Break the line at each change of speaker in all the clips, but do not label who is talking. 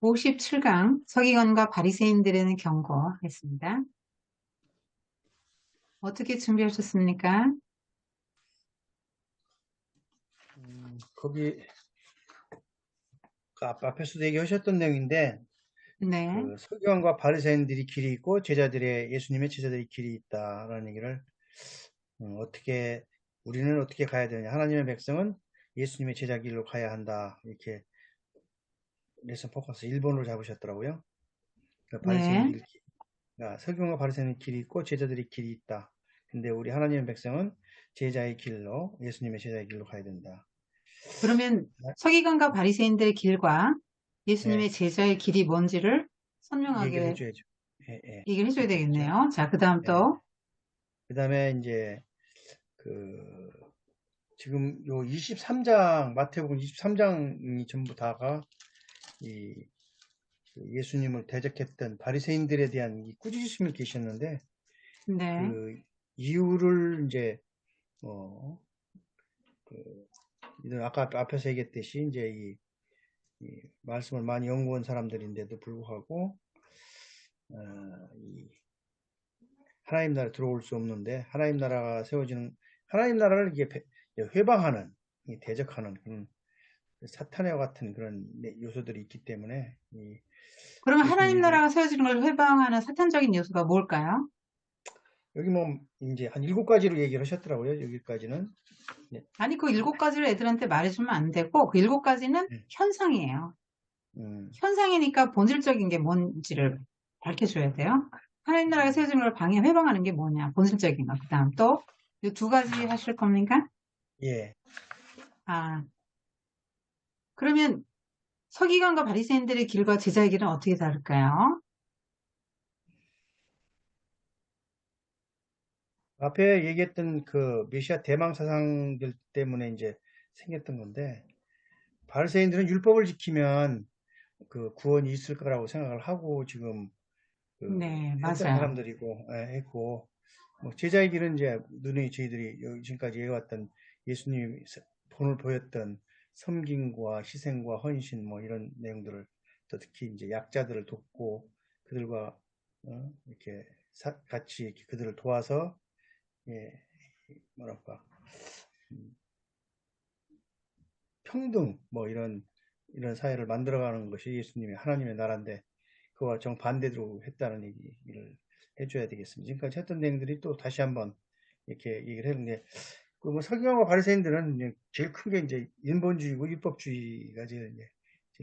57강 서기관과 바리새인들에는 경고했습니다. 어떻게 준비하셨습니까?
거기 앞에서도 얘기하셨던 내용인데
네,
그 서기관과 바리새인들이 길이 있고 예수님의 제자들이 길이 있다라는 얘기를 어떻게 우리는 어떻게 가야 되느냐, 하나님의 백성은 예수님의 제자 길로 가야 한다, 이렇게 레슨 포커스 1번으로 잡으셨더라고요. 그러니까
네.
서기관과 바리새인의 길이 있고 제자들이 길이 있다. 근데 우리 하나님의 백성은 예수님의 제자의 길로 가야 된다.
그러면
네,
서기관과 바리새인들의 길과
네,
예수님의 제자의 길이 뭔지를
얘기를
선명하게
해줘야죠. 예, 예.
얘기를 해줘야
그렇죠.
되겠네요. 자, 그 다음
예.
또,
그 다음에 이제 그 지금 요 23장, 마태복음 23장이 전부 다가 이 예수님을 대적했던 바리새인들에 대한 이 꾸짖으심을 계셨는데,
네,
그 이유를 이제 어, 그 이들 아까 앞에서 얘기했듯이 이제 이 말씀을 많이 연구한 사람들인데도 불구하고 이 하나님 나라에 들어올 수 없는데, 하나님 나라를 이게 회방하는, 대적하는 그런 사탄과 같은 그런 요소들이 있기 때문에
그러면 하나님
예수님이
나라가 세워지는 걸 회방하는 사탄적인 요소가 뭘까요?
여기 뭐 이제 한 7가지로 얘기를 하셨더라고요. 여기까지는. 네.
아니, 그 7가지를 애들한테 말해주면 안 되고, 그 7가지는
네.
현상이에요.
음,
현상이니까 본질적인 게 뭔지를 밝혀줘야 돼요. 하나님 나라가 세워지는 걸 회방하는 게 뭐냐, 본질적인 거. 그 다음 또, 이 2가지 하실 겁니까?
예.
아, 그러면 서기관과 바리새인들의 길과 제자의 길은 어떻게 다를까요?
앞에 얘기했던 그 메시아 대망 사상들 때문에 이제 생겼던 건데, 바리새인들은 율법을 지키면 그 구원이 있을 거라고 생각을 하고 지금 그
네,
했던
맞아요.
사람들이고, 했고, 뭐 제자의 길은 이제 저희들이 지금까지 해왔던 예수님이 본을 보였던 섬김과 희생과 헌신, 뭐 이런 내용들을, 또 특히 이제 약자들을 돕고 그들과 이렇게 같이 이렇게 그들을 도와서, 예, 뭐랄까, 음, 평등, 뭐 이런 사회를 만들어가는 것이 예수님의 하나님의 나라인데, 그와 정반대로 했다는 얘기를 해줘야 되겠습니다. 지금까지 했던 내용들이 또 다시 한번 이렇게 얘기를 했는데, 그 뭐 서기관과 바리새인들은 이제 제일 큰 게 이제 인본주의고 율법주의가 제일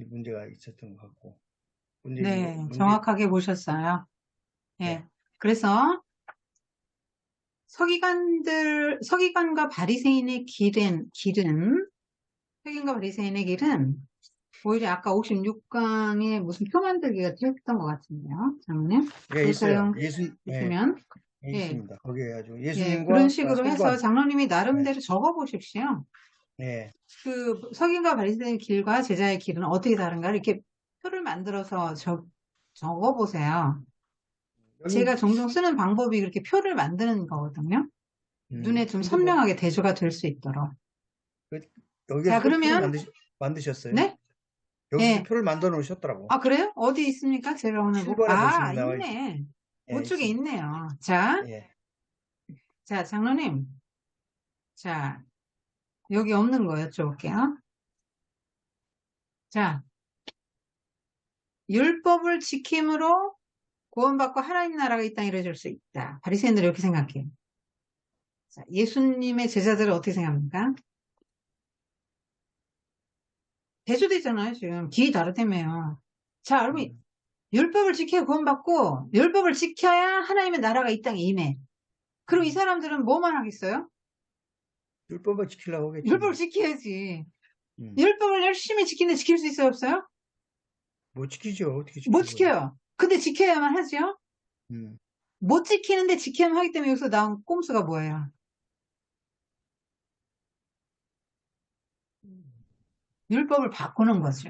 문제가 있었던 것 같고,
네, 정확하게 보셨어요.
네,
예. 그래서 서기관과 바리새인의 서기관과 바리새인의 길은 오히려 아까 56강에 무슨 표 만들기가 되었던 것 같은데요. 장님.
예, 있어요.
볼까요?
예,
보시면. 예,
있습니다. 거기에 아주
예, 그런
예수님과
식으로 해서
서기관,
장로님이
네,
나름대로 적어 보십시오.
예,
그 서기관과 바리새인의 길과 제자의 길은 어떻게 다른가 이렇게 표를 만들어서 적어 보세요.
여기
제가 종종 쓰는 방법이 그렇게 표를 만드는 거거든요. 눈에 좀
근데 뭐
선명하게 대조가 될 수 있도록.
그,
자,
여기에서도 표를
그러면
만드셨어요?
네?
여기서도
예.
표를 만들어 놓으셨더라고.
아, 그래요? 어디 있습니까? 제가 오늘
7번에 보시면 나와 있어요.
있네.
예,
우측에
있습니다.
있네요. 자,
예,
자, 장로님. 자, 여기 없는 거 여쭤볼게요. 자, 율법을 지킴으로 구원받고 하나님 나라가 이 땅에 이루어질 수 있다. 바리새인들이 이렇게 생각해요. 자, 예수님의 제자들은 어떻게 생각합니까? 대조되잖아요, 지금. 길이 다르다며요. 자, 여러분,
음,
율법을 지켜야 구원받고, 율법을 지켜야 하나님의 나라가 이 땅에 임해. 그럼 이
음.
사람들은 뭐만 하겠어요?
율법을 지키려고 하겠지
율법을
뭐.
지켜야지.
음.
율법을 열심히 지키는데 지킬 수 있어요, 없어요?
못 지키죠. 어떻게
못
지키고요.
지켜요. 근데 지켜야만 하죠?
음.
못 지키는데 지켜야만 하기 때문에 여기서 나온 꼼수가 뭐예요? 율법을 바꾸는 거죠.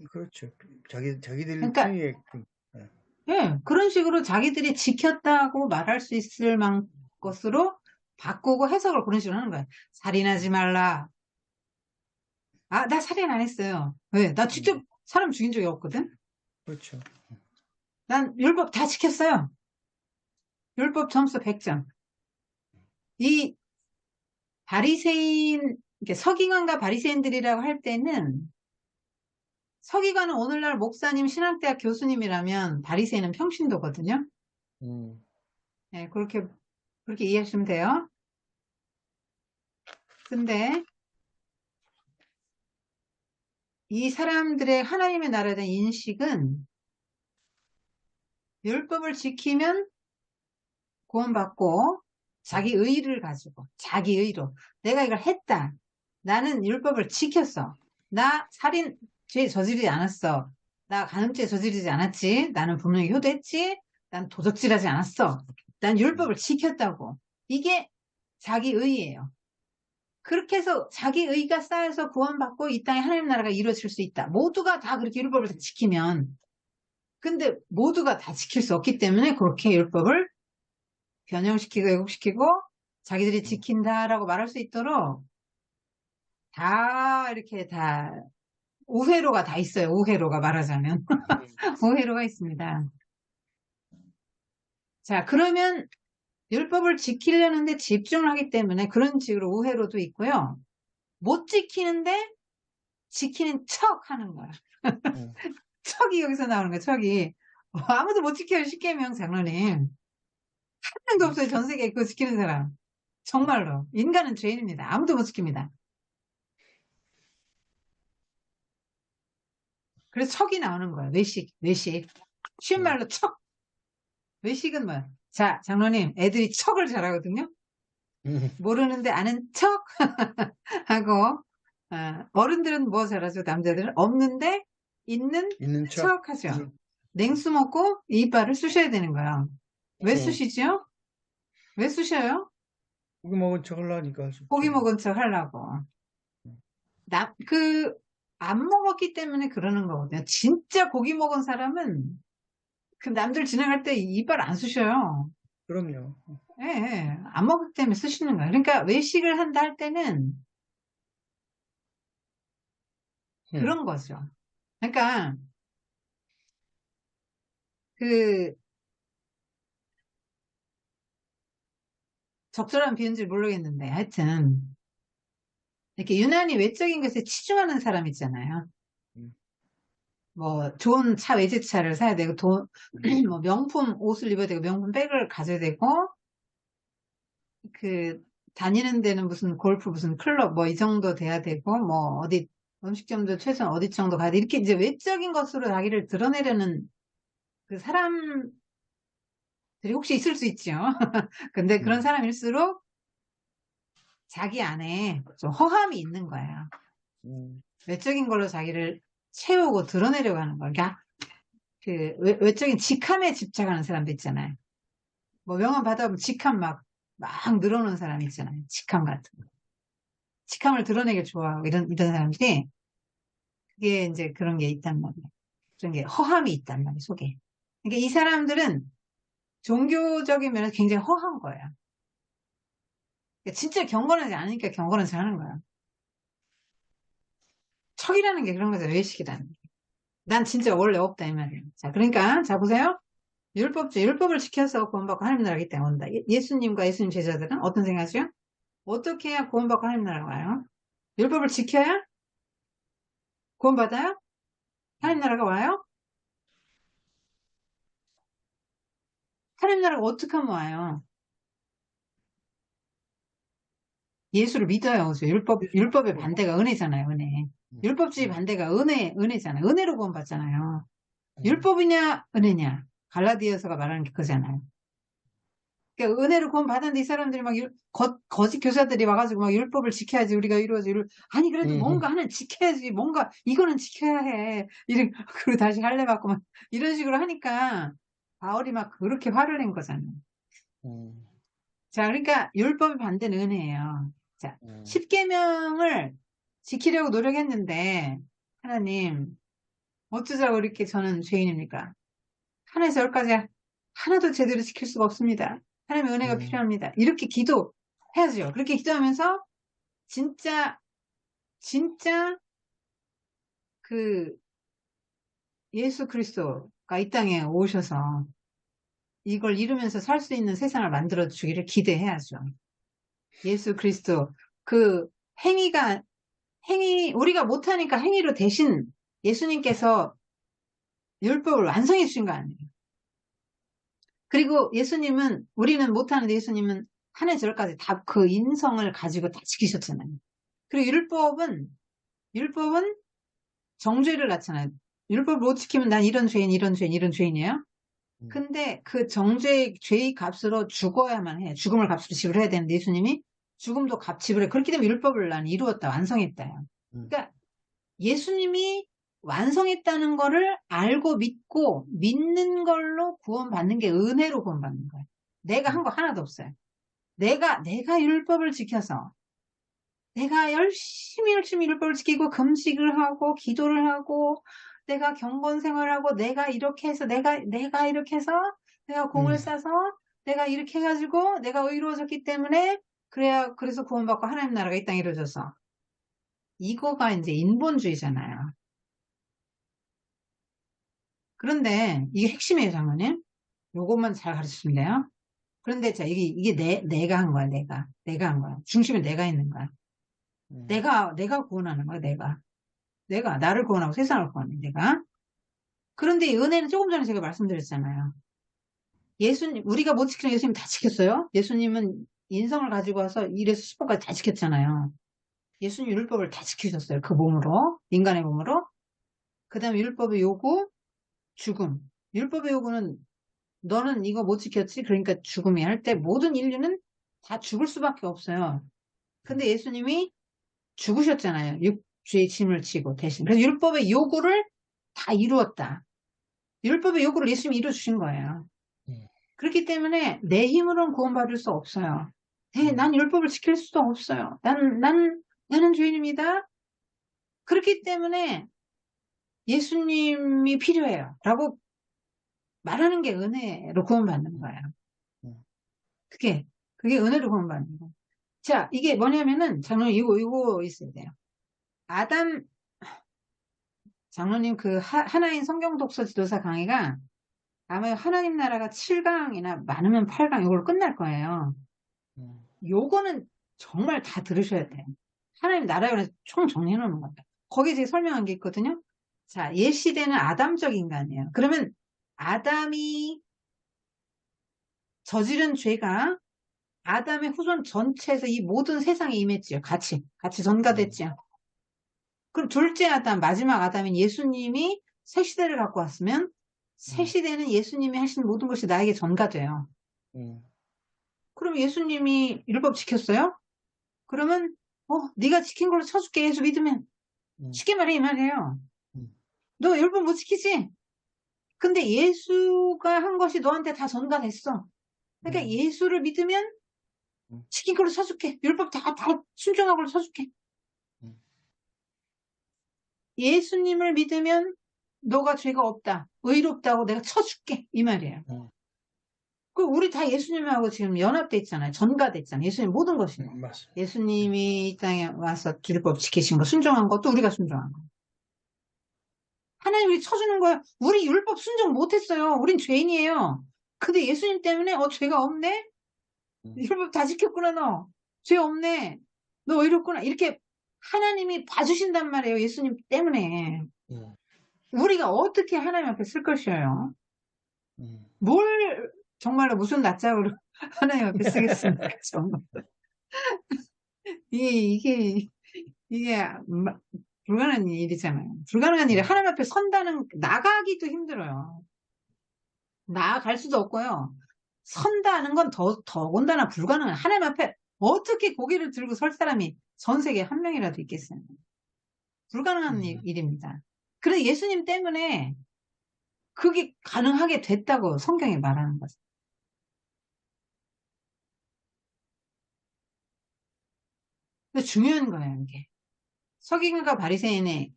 그렇죠. 자기들
그러니까,
편의에 예.
예, 그런 식으로 자기들이 지켰다고 말할 수 있을 만 것으로 바꾸고 해석을 그런 식으로 하는 거예요. 살인하지 말라. 아, 나 살인 안 했어요. 왜? 나 직접
음.
사람 죽인 적이 없거든?
그렇죠.
난 율법 다 지켰어요. 율법 점수 100점. 이 바리새인, 이렇게 서기관과 바리새인들이라고 할 때는 서기관은 오늘날 목사님, 신학대학 교수님이라면 바리새인은 평신도거든요.
음,
네, 그렇게 이해하시면 돼요. 근데 이 사람들의 하나님의 나라에 대한 인식은 율법을 지키면 구원받고 자기 의를 가지고 자기 의로 내가 이걸 했다. 나는 율법을 지켰어. 나 살인 죄 저지르지 않았어. 나 간음죄 저지르지 않았지. 나는 분명히 효도했지. 난 도적질하지 않았어. 난 율법을 지켰다고. 이게 자기 의예요. 그렇게 해서 자기 의가 쌓여서 구원받고 이 땅에 하나님 나라가 이루어질 수 있다. 모두가 다 그렇게 율법을 다 지키면. 근데 모두가 다 지킬 수 없기 때문에 그렇게 율법을 변형시키고 왜곡시키고 자기들이 지킨다라고 말할 수 있도록 다 이렇게 다 우회로가 다 있어요. 우회로가 말하자면 우회로가 있습니다. 자, 그러면 율법을 지키려는데 집중을 하기 때문에 그런 식으로 우회로도 있고요. 못 지키는데 지키는 척 하는 거야.
음,
척이 여기서 나오는 거야. 척이 아무도 못 지켜요. 십계명 장로님 한 명도 없어요. 전 세계에 그거 지키는 사람. 정말로 인간은 죄인입니다. 아무도 못 지킵니다. 그래서 척이 나오는 거예요. 외식. 쉬운 말로 척. 외식은 뭐야? 자, 장로님, 애들이 척을 잘하거든요.
음,
모르는데 아는 척 하고, 어른들은 뭐 잘하죠? 남자들은 없는데 있는
있는 척.
척 하죠. 냉수 먹고 이빨을 쑤셔야 되는 거야. 왜 쑤시죠? 왜 쑤셔요?
고기 먹은 척 하려니까
고기
좀,
먹은 척 하려고. 안 먹었기 때문에 그러는 거거든요. 진짜 고기 먹은 사람은 그 남들 지나갈 때 이빨 안 쑤셔요.
그럼요.
예, 예. 안 먹기 때문에 쓰시는 거예요. 그러니까 외식을 한다 할 때는
음,
그런 거죠. 그러니까 그 적절한 비유인지 모르겠는데 하여튼 이렇게 유난히 외적인 것에 치중하는 사람 있잖아요.
음,
뭐 좋은 차 외제차를 사야 되고 뭐 명품 옷을 입어야 되고 명품 백을 가져야 되고 그 다니는 데는 무슨 골프 무슨 클럽 뭐 이 정도 돼야 되고 뭐 어디 음식점도 최소한 어디 정도 가야 돼 이렇게 이제 외적인 것으로 자기를 드러내려는 그 사람들이 혹시 있을 수 있죠. 근데 그런
음,
사람일수록 자기 안에 좀 허함이 있는 거예요.
음,
외적인 걸로 자기를 채우고 드러내려고 하는 거. 그러니까 그 외적인 직함에 집착하는 사람도 있잖아요. 뭐 명함 받아보면 직함 막 늘어놓은 사람 있잖아요. 직함 같은 거. 직함을 드러내길 좋아하고 이런 사람들이 그게 이제 그런 게 있단 말이에요. 그런 게 허함이 있단 말이에요, 속에. 그러니까 이 사람들은 종교적인 면에서 굉장히 허한 거예요. 그러니까 진짜 경건하지 않으니까 경건하지 하는 거야. 척이라는 게 그런 거죠. 외식이라는 게. 난 진짜 원래 없다 이 말이에요. 자, 그러니까 자 보세요. 율법을 지켜서 구원받고 하나님 나라기 때문에 온다. 예수님과 예수님 제자들은 어떤 생각이죠? 어떻게 해야 구원받고 하나님 나라가 와요? 율법을 지켜야 구원받아요? 하나님 나라가 와요? 하나님 나라가 어떻게 하면 와요? 예수를 믿어요. 그래서 율법의 반대가 은혜잖아요, 은혜. 율법주의 반대가 은혜잖아요. 은혜로 구원받잖아요. 율법이냐, 은혜냐. 갈라디아서가 말하는 게 그거잖아요. 그러니까 은혜로 구원받았는데 이 사람들이 막 거짓 교사들이 와가지고 막 율법을 지켜야지 우리가 이루어지. 아니, 그래도 뭔가 하나는 지켜야지. 뭔가 이거는 지켜야 해. 그리고 다시 할례 받고 막 이런 식으로 하니까 바울이 막 그렇게 화를 낸 거잖아요. 자, 그러니까 율법의 반대는 은혜예요. 자, 십계명을 지키려고 노력했는데 하나님 어쩌자고 이렇게 저는 죄인입니까? 하나에서 열까지 하나도 제대로 지킬 수가 없습니다. 하나님의 은혜가 필요합니다. 이렇게 기도해야죠. 그렇게 기도하면서 진짜 그 예수 그리스도가 이 땅에 오셔서 이걸 이루면서 살 수 있는 세상을 만들어 주기를 기대해야죠. 예수 그리스도 그 우리가 못하니까 행위로 대신 예수님께서 율법을 완성해 주신 거 아니에요. 그리고 예수님은 우리는 못하는데 예수님은 한해 절까지 다 그 인성을 가지고 다 지키셨잖아요. 그리고 율법은 정죄를 낳잖아요. 율법 못 지키면 난 이런 죄인, 이런 죄인, 이런 죄인이에요. 근데 그 죄의 값으로 죽어야만 해. 죽음을 값으로 지불해야 되는데 예수님이 죽음도 값 지불해. 그렇기 때문에 율법을 난 이루었다, 완성했다요. 그러니까 예수님이 완성했다는 거를 알고 믿는 걸로 구원받는 게 은혜로 구원받는 거예요. 내가 한 거 하나도 없어요. 내가 율법을 지켜서 내가 열심히 율법을 지키고 금식을 하고 기도를 하고 내가 경건 생활하고 내가 이렇게 해서 내가 이렇게 해서 내가 공을 싸서 내가 이렇게 해가지고 내가 의로워졌기 때문에 그래서 구원받고 하나님 나라가 이 땅에 이루어져서 이거가 이제 인본주의잖아요. 그런데 이게 핵심이에요, 장로님. 요것만 잘 가르치시면 돼요. 그런데 자 이게 내가 한 거야, 내가 한 거야. 중심에 내가 있는 거야. 내가 구원하는 거야, 내가 나를 구원하고 세상을 구원해, 내가. 그런데 이 은혜는 조금 전에 제가 말씀드렸잖아요. 우리가 못 지키는 예수님 다 지켰어요. 예수님은 인성을 가지고 와서 1에서 10번까지 다 지켰잖아요. 예수님 율법을 다 지키셨어요. 그 몸으로, 인간의 몸으로. 그 다음에 율법의 요구, 죽음. 율법의 요구는 너는 이거 못 지켰지? 그러니까 죽음이 할 때 모든 인류는 다 죽을 수밖에 없어요. 근데 예수님이 죽으셨잖아요. 육주의 짐을 지고 대신. 그래서 율법의 요구를 다 이루었다. 율법의 요구를 예수님이 이루어주신 거예요. 그렇기 때문에 내 힘으로는 구원받을 수 없어요. 난 율법을 지킬 수도 없어요. 나는 죄인입니다. 그렇기 때문에 예수님이 필요해요. 라고 말하는 게 은혜로 구원받는 거예요. 그게 은혜로 구원받는 거예요. 자, 이게 뭐냐면은, 장로님, 이거 있어야 돼요. 장로님 그 하나인 성경 독서 지도사 강의가 아마 하나님 나라가 7강이나 많으면 8강 이걸로 끝날 거예요. 요거는 정말 다 들으셔야 돼요. 하나님 나라에 관해서 총 정리해 놓는 겁니다. 거기에 제가 설명한 게 있거든요. 자, 옛 시대는 아담적 인간이에요. 그러면 아담이 저지른 죄가 아담의 후손 전체에서 이 모든 세상에 임했지요. 같이 전가됐지요. 그럼 둘째 아담, 마지막 아담인 예수님이 새 시대를 갖고 왔으면 새 시대는 예수님이 하신 모든 것이 나에게 전가돼요. 그럼 예수님이 율법 지켰어요? 그러면 네가 지킨 걸로 쳐줄게. 예수 믿으면. 쉽게 말해 이 말이에요. 너 율법 못 지키지? 근데 예수가 한 것이 너한테 다 전가됐어. 그러니까 예수를 믿으면 지킨 걸로 쳐줄게. 율법 다 순종한 걸로 쳐줄게. 예수님을 믿으면 너가 죄가 없다. 의롭다고 내가 쳐줄게. 이 말이에요. 우리 다 예수님하고 지금 연합돼 있잖아요. 전가돼 있잖아요. 예수님 모든 것이. 예수님이 이 땅에 와서 율법 지키신 거, 순종한 것도 우리가 순종한 거. 하나님이 쳐주는 거야. 우리 율법 순종 못했어요. 우린 죄인이에요. 근데 예수님 때문에 죄가 없네? 율법 다 지켰구나 너. 죄 없네. 너 의롭구나. 이렇게 하나님이 봐주신단 말이에요. 예수님 때문에. 우리가 어떻게 하나님 앞에 쓸 것이에요? 뭘 정말로 무슨 낯짝으로 하나님 앞에 쓰겠습니까? 정말. 이게 불가능한 일이잖아요. 불가능한 일이 하나님 앞에 나가기도 힘들어요. 나아갈 수도 없고요. 선다는 건 더군다나 불가능한. 하나님 앞에 어떻게 고개를 들고 설 사람이 전 세계에 한 명이라도 있겠어요. 불가능한 일입니다. 그래서 예수님 때문에 그게 가능하게 됐다고 성경이 말하는 거죠. 근데 중요한 거예요, 이게. 서기관과 바리새인의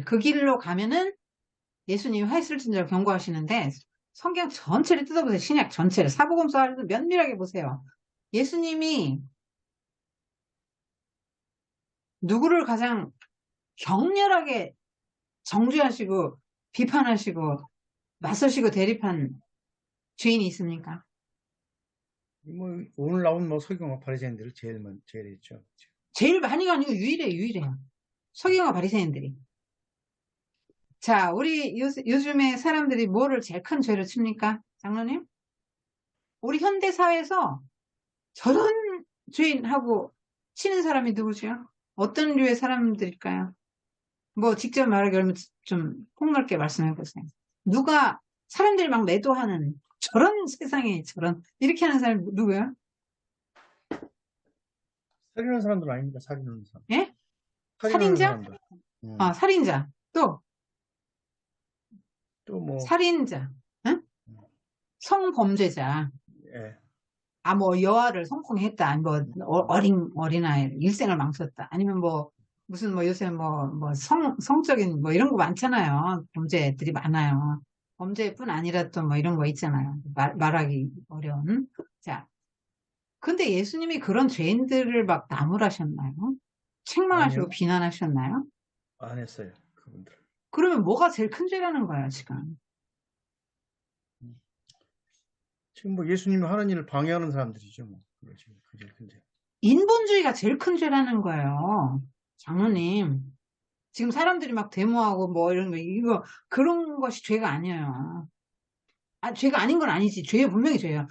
그 길로 가면은 예수님이 화있을진저로 경고하시는데 성경 전체를 뜯어보세요. 신약 전체를. 사복음서를 면밀하게 보세요. 예수님이 누구를 가장 격렬하게 정죄하시고 비판하시고 맞서시고 대립한 죄인이 있습니까?
뭐 오늘 나온 뭐 서기관과 바리새인들을 제일 했죠.
제일 많이가 아니고 유일해요. 서기관과 바리새인들이. 자, 우리 요즘에 사람들이 뭐를 제일 큰 죄로 칩니까? 장로님? 우리 현대 사회에서 저런 죄인하고 치는 사람이 누구죠? 어떤 류의 사람들일까요? 뭐 직접 말하기 어려면 좀 폭넓게 말씀해 보세요. 누가 사람들이 막 매도하는 저런 세상에 저런 이렇게 하는 사람이 누구야?
살인하는 사람들 아닙니까? 살인하는 사람.
예?
살인하는
살인자?
사람들.
아, 살인자. 또
또 뭐,
살인자. 응? 성범죄자.
예.
아, 뭐 여아를 성폭행했다. 뭐 어린아이 일생을 망쳤다. 아니면 뭐 무슨 뭐 요새 뭐 성적인 뭐 이런 거 많잖아요. 범죄들이 많아요. 범죄뿐 아니라 또 뭐 이런 거 있잖아요. 말하기 어려운. 자, 근데 예수님이 그런 죄인들을 막 나무라셨나요? 책망하시고
아니요.
비난하셨나요?
안 했어요. 그분들.
그러면 뭐가 제일 큰 죄라는 거예요, 지금?
지금 뭐 예수님이 하는 일을 방해하는 사람들이죠. 뭐. 그게 제일 큰 죄.
인본주의가 제일 큰 죄라는 거예요. 장로님. 지금 사람들이 막 데모하고 뭐 이런 거, 이거, 그런 것이 죄가 아니에요. 아, 죄가 아닌 건 아니지. 죄가 분명히 죄예요.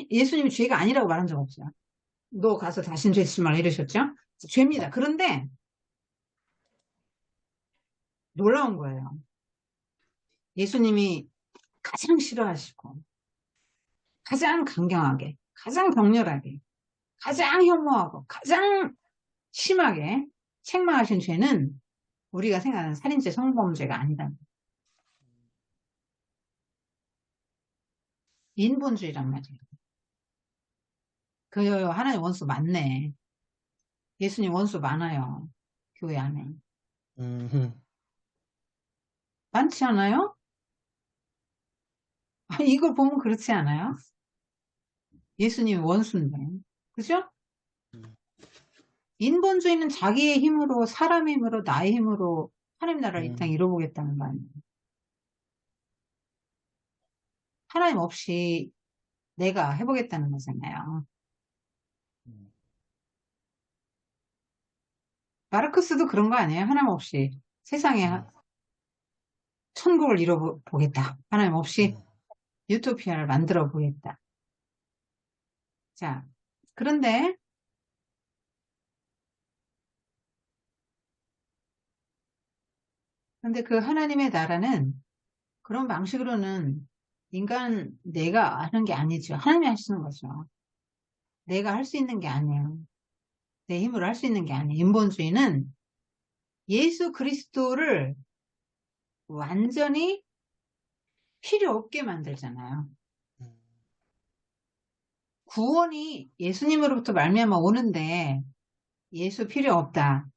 예수님이 죄가 아니라고 말한 적 없어요. 너 가서 다신 죄 짓지 말라 이러셨죠? 죄입니다. 그런데 놀라운 거예요. 예수님이 가장 싫어하시고, 가장 강경하게, 가장 격렬하게, 가장 혐오하고, 가장 심하게 책망하신 죄는 우리가 생각하는 살인죄, 성범죄가 아니다. 인본주의란 말이에요. 그 하나님 원수 많네. 예수님 원수 많아요. 교회 안에.
음,
많지 않아요? 이거 보면 그렇지 않아요? 예수님 원수인데. 그죠? 인본주의는 자기의 힘으로, 사람의 힘으로, 나의 힘으로 하나님 나라를 이 땅에 이뤄보겠다는 거 아니에요. 하나님 없이 내가 해보겠다는 거잖아요. 마르크스도 그런 거 아니에요? 하나님 없이 세상에 천국을 이뤄보겠다. 하나님 없이 유토피아를 만들어 보겠다. 자, 그런데 그 하나님의 나라는 그런 방식으로는 내가 하는 게 아니죠. 하나님이 하시는 거죠. 내가 할 수 있는 게 아니에요. 내 힘으로 할 수 있는 게 아니에요. 인본주의는 예수 그리스도를 완전히 필요 없게 만들잖아요. 구원이 예수님으로부터 말미암아 오는데 예수 필요 없다.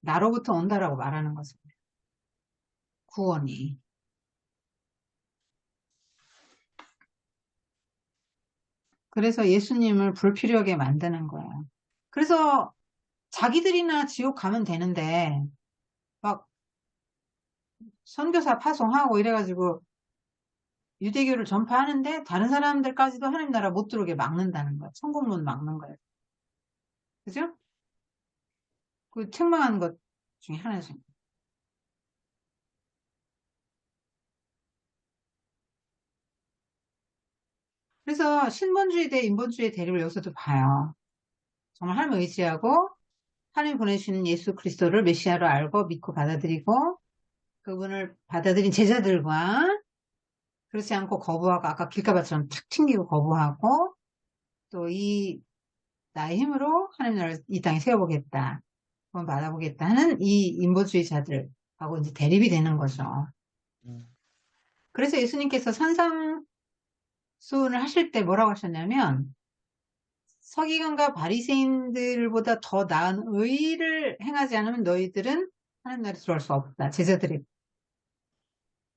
나로부터 온다라고 말하는 거죠. 구원이. 그래서 예수님을 불필요하게 만드는 거예요. 그래서 자기들이나 지옥 가면 되는데 막 선교사 파송하고 이래가지고 유대교를 전파하는데 다른 사람들까지도 하나님 나라 못 들어오게 막는다는 거야. 천국문 막는 거예요. 그죠? 그 책망하는 것 중에 하나죠. 그래서 신본주의 대 인본주의 대립을 여기서도 봐요. 정말 하나님 의지하고 하나님 보내주신 예수 그리스도를 메시아로 알고 믿고 받아들이고 그분을 받아들인 제자들과 그렇지 않고 거부하고 아까 길가바처럼 탁 튕기고 거부하고 또 나의 힘으로 하나님 나라를 이 땅에 세워보겠다. 한번 받아보겠다 하는 이 인본주의자들하고 이제 대립이 되는 거죠. 그래서 예수님께서 산상수훈을 하실 때 뭐라고 하셨냐면 서기관과 바리새인들보다 더 나은 의를 행하지 않으면 너희들은 하나님 나라에 들어갈 수 없다. 제자들이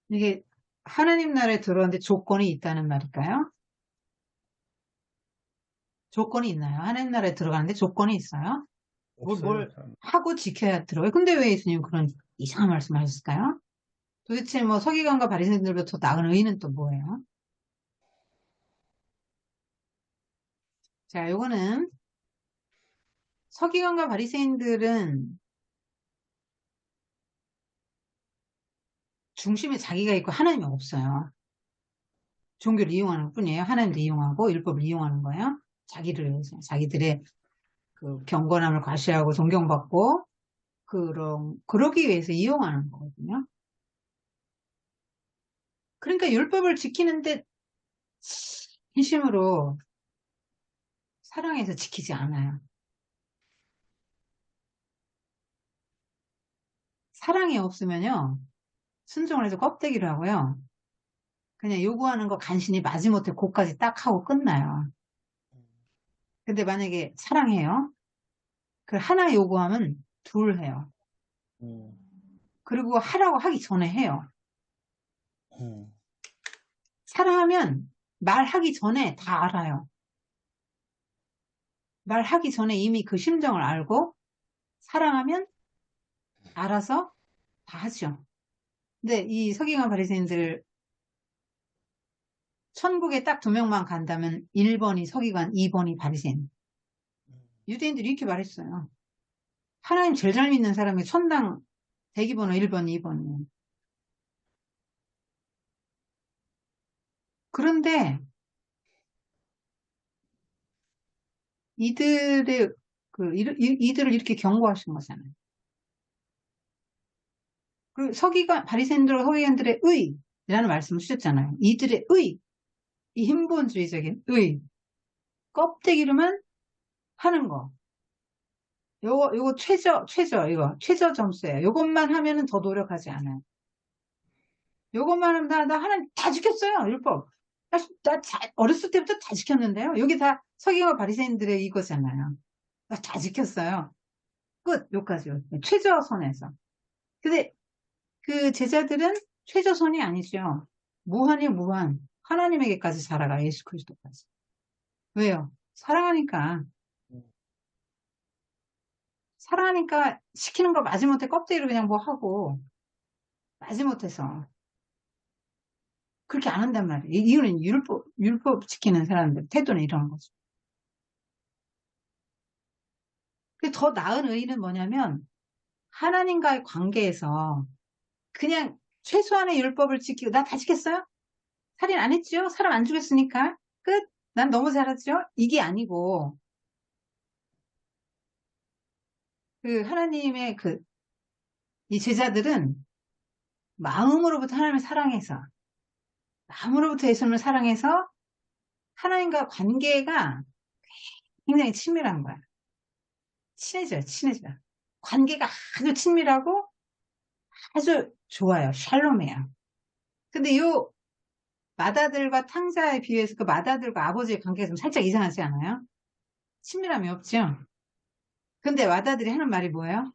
이게 하나님 나라에 들어오는데 조건이 있다는 말일까요? 조건이 있나요? 하나님 나라에 들어가는데 조건이 있어요?
없어요.
뭘 하고 지켜야 들어가요? 근데 왜 예수님 그런 이상한 말씀 하셨을까요? 도대체 뭐 서기관과 바리새인들보다 더 나은 의인은 또 뭐예요? 자, 요거는 서기관과 바리새인들은 중심에 자기가 있고 하나님이 없어요. 종교를 이용하는 것 뿐이에요. 하나님도 이용하고 율법을 이용하는 거예요. 자기를 위해서. 자기들의 그 경건함을 과시하고 존경받고 그러기 위해서 이용하는 거거든요. 그러니까 율법을 지키는데 진심으로 사랑해서 지키지 않아요. 사랑이 없으면요. 순종을 해서 껍데기로 하고요. 그냥 요구하는 거 간신히 마지못해 그까지 딱 하고 끝나요. 근데 만약에 사랑해요. 그 하나 요구하면 둘 해요.
음,
그리고 하라고 하기 전에 해요.
음,
사랑하면 말하기 전에 다 알아요. 말하기 전에 이미 그 심정을 알고 사랑하면 알아서 다 하죠. 근데 이 서기관 바리새인들 천국에 딱 두 명만 간다면 1번이 서기관, 2번이 바리새인. 유대인들이 이렇게 말했어요. 하나님 제일 잘 믿는 사람이 천당 대기번호 1번, 2번이에요. 그런데 이들의 이들을 이렇게 경고하신 거잖아요. 그리고 서기관 바리새인들과 서기관들의 의라는 말씀을 쓰셨잖아요. 이들의 의, 이 힘본주의적인 의, 껍데기로만 하는 거. 요거 이거 최저 점수예요. 요것만 하면은 더 노력하지 않아요. 요것만 하면 나 하나님 다 지켰어요. 율법. 어렸을 때부터 다 지켰는데요. 여기 다 서기관 바리새인들의 이거잖아요. 나 다 지켰어요. 끝. 요까지요. 최저선에서. 근데 그 제자들은 최저선이 아니죠. 무한이 무한. 하나님에게까지 살아가. 예수 그리스도까지. 왜요? 사랑하니까. 사랑하니까 시키는 거 마지못해 껍데기로 그냥 뭐 하고 마지못해서 그렇게 안 한단 말이에요. 이유는 율법 지키는 사람들 태도는 이런 거죠. 더 나은 의의는 뭐냐면 하나님과의 관계에서 그냥 최소한의 율법을 지키고 나 다 지켰어요? 살인 안 했죠? 사람 안 죽였으니까 끝. 난 너무 잘했죠? 이게 아니고 그 하나님의 이 제자들은 마음으로부터 하나님을 사랑해서 마음으로부터 예수님을 사랑해서 하나님과 관계가 굉장히 친밀한 거야. 친해져요, 친해져요. 관계가 아주 친밀하고 아주 좋아요. 샬롬이에요. 근데 요 마다들과 탕자에 비해서 그 마다들과 아버지의 관계가 좀 살짝 이상하지 않아요? 친밀함이 없죠? 근데 마다들이 하는 말이 뭐예요?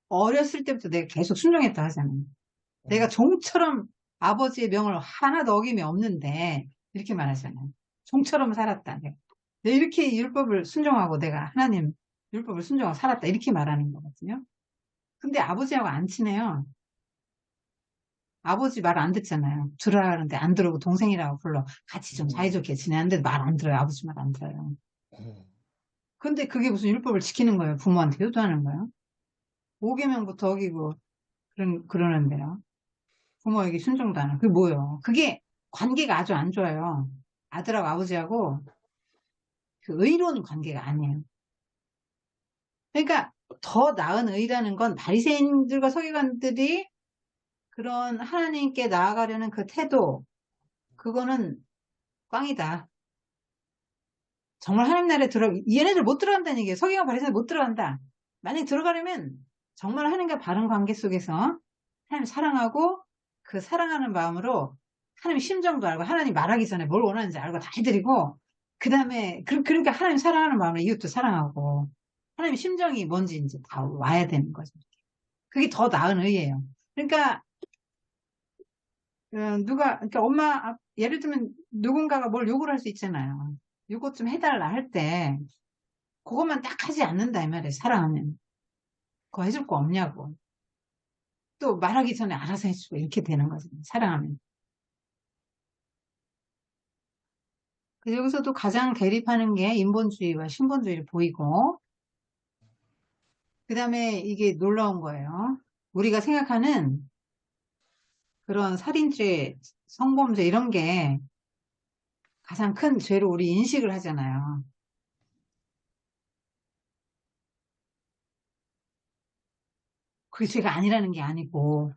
어렸을 때부터 내가 계속 순종했다 하잖아요. 내가 종처럼 아버지의 명을 하나도 어김이 없는데 이렇게 말하잖아요. 종처럼 살았다. 내가 이렇게 율법을 순종하고 내가 하나님 율법을 순종하고 살았다. 이렇게 말하는 거거든요. 근데 아버지하고 안 친해요. 아버지 말 안 듣잖아요. 들으라는데 안 들으고 동생이라고 불러. 같이 좀 사이좋게 지내는데 말 안 들어요. 아버지 말 안 들어요. 근데 그게 무슨 율법을 지키는 거예요. 부모한테 효도하는 거예요. 5계명부터 어기고 그러는데요. 부모에게 순종도 안 하고. 그게 뭐예요? 그게 관계가 아주 안 좋아요. 아들하고 아버지하고 그 의로운 관계가 아니에요. 그러니까 더 나은 의라는 건 바리새인들과 서기관들이 그런 하나님께 나아가려는 그 태도, 그거는 꽝이다. 정말 하나님 나라에 얘네들 못 들어간다는 얘기예요. 서기관 바리새인 못 들어간다. 만약에 들어가려면 정말 하나님과 바른 관계 속에서 하나님 사랑하고 그 사랑하는 마음으로 하나님 심정도 알고 하나님 말하기 전에 뭘 원하는지 알고 다 해드리고 그 다음에 그러니까 하나님 사랑하는 마음으로 이웃도 사랑하고 하나님 심정이 뭔지 이제 다 와야 되는 거죠. 그게 더 나은 의예요. 그러니까 그러니까 예를 들면 누군가가 뭘 요구를 할 수 있잖아요. 요것 좀 해달라 할 때 그것만 딱 하지 않는다 이 말이에요. 사랑하면 그거 해줄 거 없냐고. 또 말하기 전에 알아서 해주고 이렇게 되는 거죠. 사랑하면. 그래서 여기서도 가장 대립하는 게 인본주의와 신본주의를 보이고, 그 다음에 이게 놀라운 거예요. 우리가 생각하는 그런 살인죄, 성범죄 이런 게 가장 큰 죄로 우리 인식을 하잖아요. 그게 죄가 아니라는 게 아니고,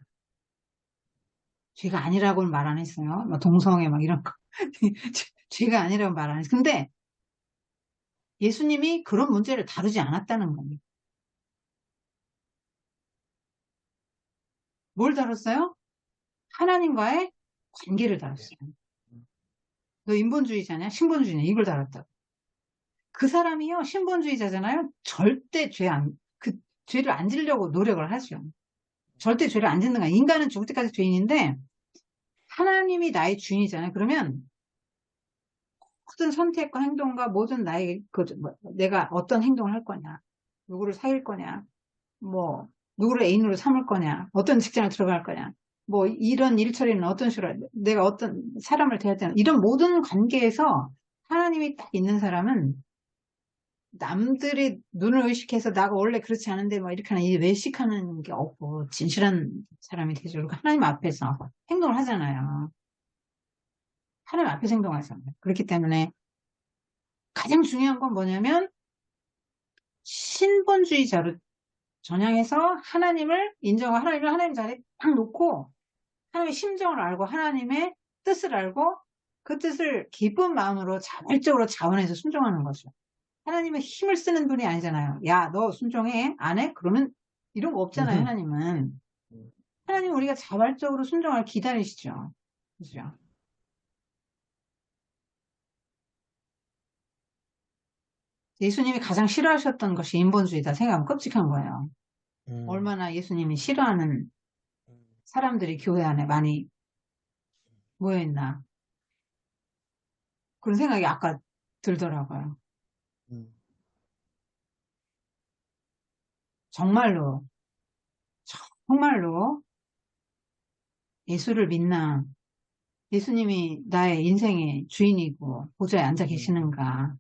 죄가 아니라고는 말 안 했어요. 뭐 동성애 막 이런 거. 죄가 아니라고 말 안 했어요. 근데 예수님이 그런 문제를 다루지 않았다는 겁니다. 뭘 다뤘어요? 하나님과의 관계를 다뤘어요. 너 인본주의자냐? 신본주의냐? 이걸 다뤘다. 그 사람이요, 신본주의자잖아요. 절대 죄를 안 지려고 노력을 하죠. 절대 죄를 안 짓는 거야. 인간은 죽을 때까지 죄인인데, 하나님이 나의 주인이잖아요. 그러면 모든 선택과 행동과 모든 내가 어떤 행동을 할 거냐, 누구를 사귈 거냐, 뭐, 누구를 애인으로 삼을 거냐, 어떤 직장을 들어갈 거냐, 뭐, 이런 일처리는 어떤 식으로, 내가 어떤 사람을 대할 때는, 이런 모든 관계에서 하나님이 딱 있는 사람은 남들이 눈을 의식해서 나가 원래 그렇지 않은데 막 이렇게 하는 이 외식하는 게 없고 진실한 사람이 되죠. 그리고 하나님 앞에서 행동을 하잖아요. 하나님 앞에서 행동하잖아요. 그렇기 때문에 가장 중요한 건 뭐냐면 신본주의자로 전향해서 하나님을 인정하고 하나님을 하나님 자리에 딱 놓고 하나님의 심정을 알고 하나님의 뜻을 알고 그 뜻을 기쁜 마음으로 자발적으로 자원해서 순종하는 거죠. 하나님은 힘을 쓰는 분이 아니잖아요. 야, 너 순종해? 안 해? 그러면 이런 거 없잖아요, 하나님은. 하나님은 우리가 자발적으로 순종을 기다리시죠. 그죠? 예수님이 가장 싫어하셨던 것이 인본주의다 생각하면 끔찍한 거예요. 얼마나 예수님이 싫어하는 사람들이 교회 안에 많이 모여있나. 그런 생각이 아까 들더라고요. 정말로, 정말로 예수를 믿나? 예수님이 나의 인생의 주인이고 보좌에 앉아 계시는가?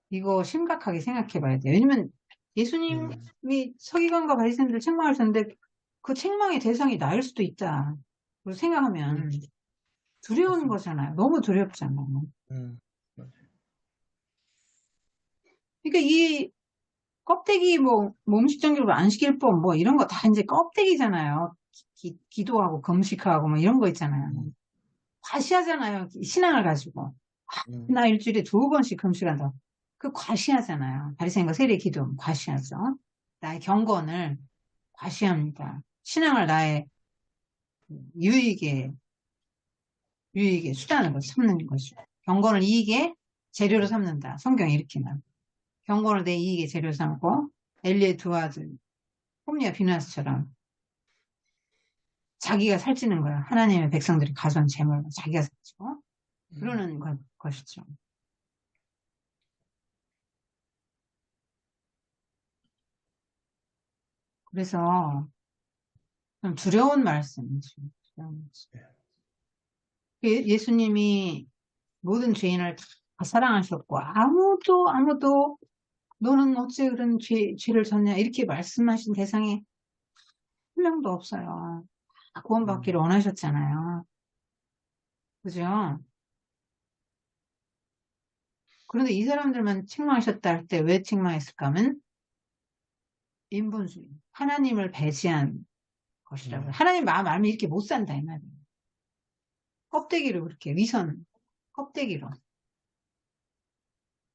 이거 심각하게 생각해 봐야 돼요. 왜냐면 예수님이 서기관과 바리새인들 책망하셨는데 그 책망의 대상이 나일 수도 있다. 그리고 생각하면 두려운 거잖아요. 너무 두렵잖아요. 그러니까 이 껍데기 음식점으로 안식일법 이런 거 다 이제 껍데기잖아요. 기도하고 금식하고 이런 거 있잖아요. 과시하잖아요. 신앙을 가지고. 나 일주일에 2번씩 금식한다. 그 과시하잖아요. 바리새인과 세리 기도 과시하죠. 나의 경건을 과시합니다. 신앙을 나의 유익의 수단으로 삼는 것이죠. 경건을 이익의 재료로 삼는다. 성경이 이렇게 나와요. 경건을 내 이익의 재료로 삼고 엘리의 두 아들 홈리와 비나스처럼 자기가 살찌는 거야. 하나님의 백성들이 가져온 재물로 자기가 살찌고 그러는 것이죠. 그래서 좀 두려운 말씀이죠. 예수님이 모든 죄인을 다 사랑하셨고 아무도 너는 어째 그런 죄를 졌냐 이렇게 말씀하신 대상이 한 명도 없어요. 다 구원받기를 원하셨잖아요. 그죠? 그런데 이 사람들만 책망하셨다 할 때 왜 책망했을까 하면 인본주의, 하나님을 배제한 것이라고요. 하나님 마음 알면 이렇게 못 산다 이 말이에요. 껍데기로 그렇게 껍데기로.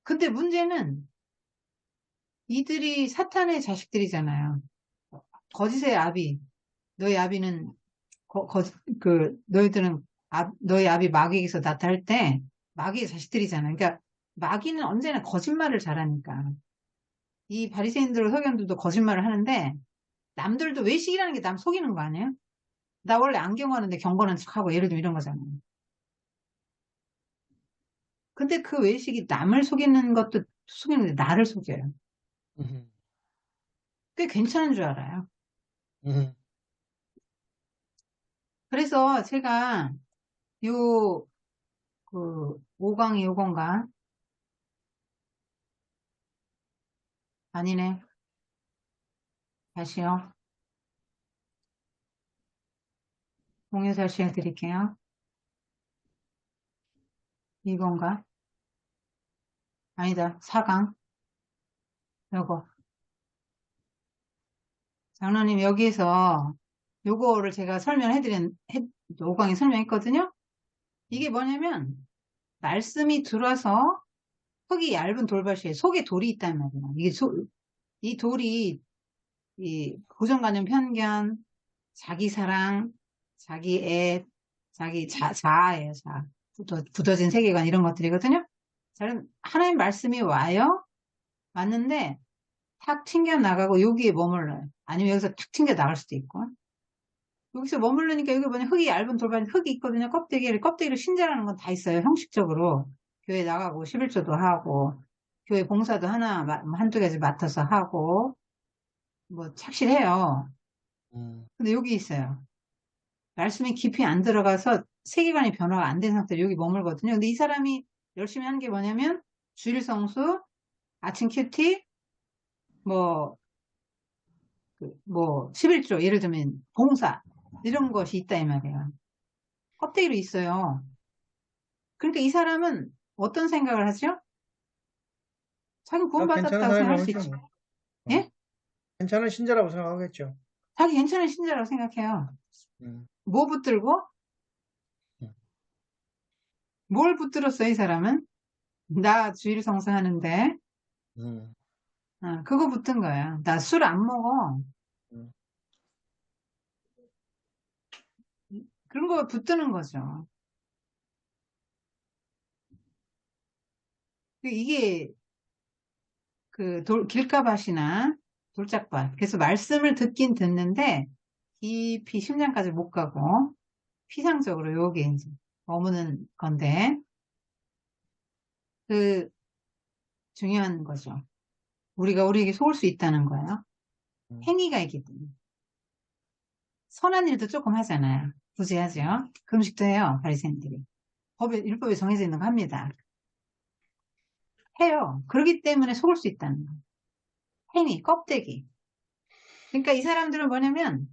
근데 문제는 이들이 사탄의 자식들이잖아요. 거짓의 아비, 너희 아비는 너희들은 너희 아비 마귀에게서 나타날 때 마귀의 자식들이잖아요. 그러니까 마귀는 언제나 거짓말을 잘하니까 이 바리새인들 서기관들도 거짓말을 하는데 남들도 외식이라는 게 남 속이는 거 아니에요? 나 원래 안경하는데 경건한 척하고 예를 들면 이런 거잖아요. 근데 그 외식이 남을 속이는 것도 속이는데 나를 속여요. 꽤 괜찮은 줄 알아요. 그래서 제가 요, 5강이 요건가? 아니네. 다시요. 공유 다시 해드릴게요. 이건가? 아니다. 4강. 요거. 장로님 여기에서 요거를 제가 5강에 설명했거든요. 이게 뭐냐면, 말씀이 들어와서 흙이 얇은 돌밭이에요. 속에 돌이 있단 말이에요. 이 돌이, 이 고정관념 편견, 자기 사랑, 자기 애, 자기 자아예요, 자아. 굳어진 세계관 이런 것들이거든요. 자, 그럼 하나님 말씀이 와요? 왔는데, 탁 튕겨 나가고 여기에 머물러요. 아니면 여기서 탁 튕겨 나갈 수도 있고. 여기서 머무르니까 여기 뭐냐, 흙이 얇은 돌밭, 흙이 있거든요. 껍데기를 신자라는 건 다 있어요. 형식적으로. 교회 나가고 11조도 하고, 교회 봉사도 한두 가지 맡아서 하고, 뭐 착실해요. 근데 여기 있어요. 말씀이 깊이 안 들어가서 세계관의 변화가 안 된 상태로 여기 머물거든요. 근데 이 사람이 열심히 하는 게 뭐냐면, 주일 성수, 아침 큐티, 뭐, 11조, 예를 들면 봉사, 이런 것이 있다 이 말이에요. 껍데기로 있어요. 그러니까 이 사람은 어떤 생각을 하죠? 자기
괜찮은
구원받았다고 생각할 수
사람이라고
있죠.
하죠.
예?
괜찮은 신자라고 생각하겠죠.
자기 괜찮은 신자라고 생각해요.
음,
뭐 붙들고?
음,
뭘 붙들었어, 이 사람은? 나 주일 성수하는데,
음,
그거 붙든 거야. 나 술 안 먹어.
음.
그런 거 붙드는 거죠. 이게 길가밭이나 돌짝밭. 그래서 말씀을 듣긴 듣는데, 깊이 심장까지 못 가고, 피상적으로 요게 이제 머무는 건데, 그 중요한 거죠. 우리에게 속을 수 있다는 거예요.
음.
행위가 있기 때문에. 선한 일도 조금 하잖아요. 굳이 하죠. 금식도 해요, 바리새인들이. 율법에 정해져 있는 거 합니다. 해요. 그렇기 때문에 속을 수 있다는 거예요. 행위, 껍데기. 그러니까 이 사람들은 뭐냐면,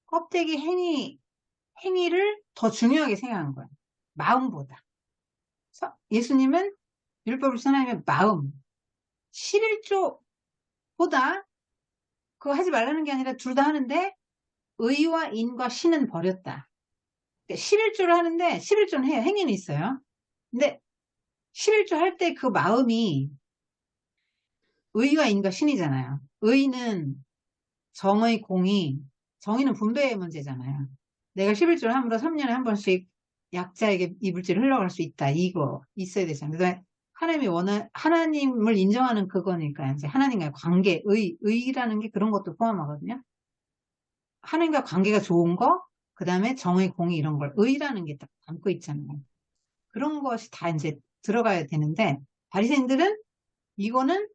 껍데기 행위를 더 중요하게 생각한 거예요. 마음보다. 예수님은 율법을 선하면 마음, 11조보다 그거 하지 말라는 게 아니라 둘 다 하는데 의와 인과 신은 버렸다. 11조를 하는데 11조는 해요. 행위는 있어요. 근데 11조 할 때 그 마음이 의와 인과 신이잖아요. 의는 정의, 공의, 정의는 분배의 문제잖아요. 내가 11조를 함으로 3년에 한 번씩 약자에게 이불질을 흘러갈 수 있다. 이거 있어야 되잖아요. 그래서 하나님을 인정하는 그거니까 이제 하나님과의 관계, 의라는 게 그런 것도 포함하거든요. 하나님과 관계가 좋은 거, 그 다음에 정의, 공의 이런 걸 의라는 게 딱 담고 있잖아요. 그런 것이 다 이제 들어가야 되는데 바리새인들은 이거는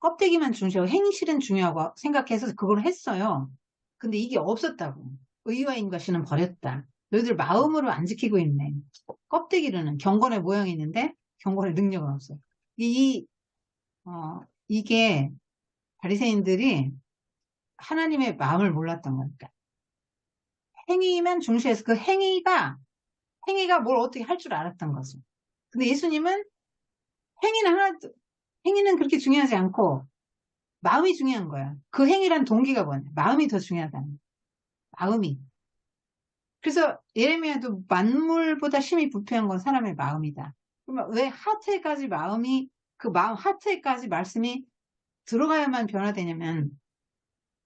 껍데기만 중시하고 행실은 중요하고 생각해서 그걸 했어요. 근데 이게 없었다고. 의와 인과 신은 버렸다. 너희들 마음으로 안 지키고 있네. 껍데기로는 경건의 모양이 있는데 경건의 능력은 없어요. 이게 바리새인들이 하나님의 마음을 몰랐던 거니까. 행위만 중시해서 그 행위가 뭘 어떻게 할 줄 알았던 거죠. 근데 예수님은 행위는 그렇게 중요하지 않고 마음이 중요한 거야. 그 행위란 동기가 뭐냐? 마음이 더 중요하다는 거야. 마음이. 그래서 예레미야도 만물보다 심히 부패한 건 사람의 마음이다. 그러면 왜 하트에까지 하트에까지 말씀이 들어가야만 변화되냐면